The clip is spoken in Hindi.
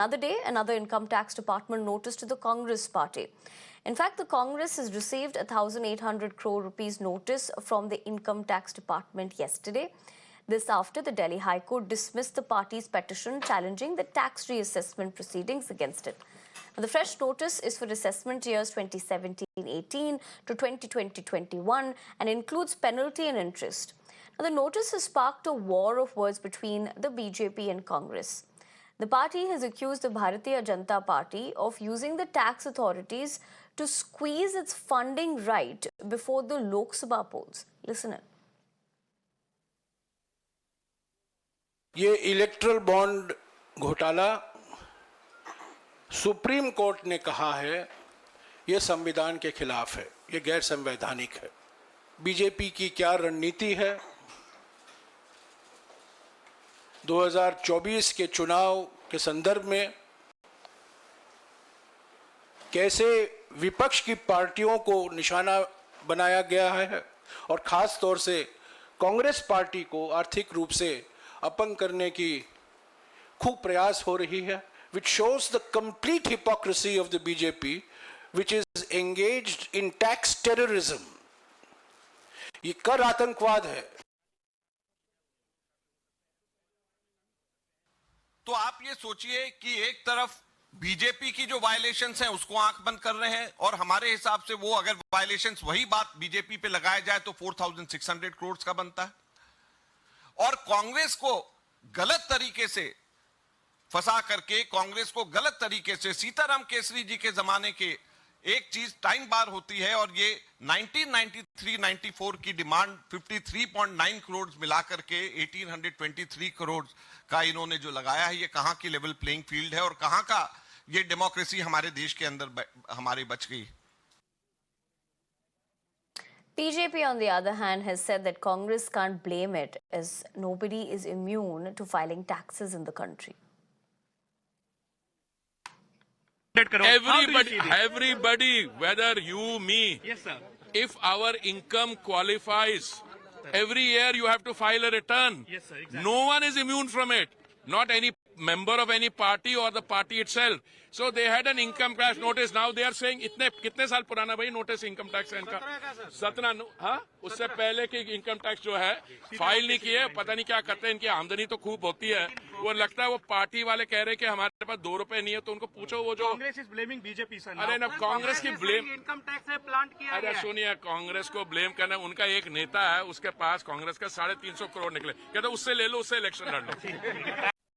Another day, another income tax department notice to the Congress party. In fact, the Congress has received 1,800 crore rupees notice from the income tax department yesterday. This after the Delhi High Court dismissed the party's petition challenging the tax reassessment proceedings against it. Now, the fresh notice is for assessment years 2017-18 to 2020-21 and includes penalty and interest. Now, the notice has sparked a war of words between the BJP and Congress. The party has accused the Bharatiya Janata Party of using the tax authorities to squeeze its funding right before the Lok Sabha polls. Listen in. ये इलेक्ट्रल बॉन्ड घोटाला सुप्रीम कोर्ट ने कहा है ये संविधान के खिलाफ है, ये गैर संवैधानिक है। बीजेपी की क्या रणनीति है? 2024 के चुनाव के संदर्भ में कैसे विपक्ष की पार्टियों को निशाना बनाया गया है और खास तौर से कांग्रेस पार्टी को आर्थिक रूप से अपंग करने की खूब प्रयास हो रही है, which shows the complete hypocrisy of the BJP, which is engaged in tax terrorism. ये कर आतंकवाद है। तो आप ये सोचिए कि एक तरफ बीजेपी की जो वायलेशंस हैं उसको आंख बंद कर रहे हैं और हमारे हिसाब से वो अगर वायलेशंस वही बात बीजेपी पे लगाया जाए तो 4,600 करोड़ का बनता है और कांग्रेस को गलत तरीके से फंसा करके कांग्रेस को गलत तरीके से सीताराम केसरी जी के जमाने के एक चीज टाइम बार होती है और ये 1993-94 की डिमांड 53.9 करोड़ मिलाकर के 1823 करोड़ का इन्होंने जो लगाया है, ये कहां की लेवल प्लेइंग फील्ड है और कहां का ये डेमोक्रेसी हमारे देश के अंदर हमारी बच गई। BJP, on the other hand, has said that Congress can't blame it as nobody is immune to filing taxes in the country. Everybody, whether you, me, yes, sir. If our income qualifies, every year you have to file a return. Yes, sir, exactly. No one is immune from it. Not any member of any party or the party itself. So they had an income tax notice. Now they are saying कितने साल पुराना भाई नोटिस इनकम टैक्स है इनका 17 हाँ उससे पहले की इनकम टैक्स जो है फाइल नहीं किए, पता नहीं क्या करते हैं। इनकी आमदनी तो खूब होती है। वो लगता है वो पार्टी वाले कह रहे हैं कि हमारे पास 2 रुपए नहीं है, तो उनको पूछो वो जो Congress is blaming BJP sir. अरे ना कांग्रेस की ब्लेम, इनकम टैक्स है प्लांट किया अरे सुनिए, कांग्रेस को ब्लेम करना, उनका एक नेता है उसके पास कांग्रेस का 350 करोड़ निकले, कहते उससे ले लो, उससे इलेक्शन लड़ लो।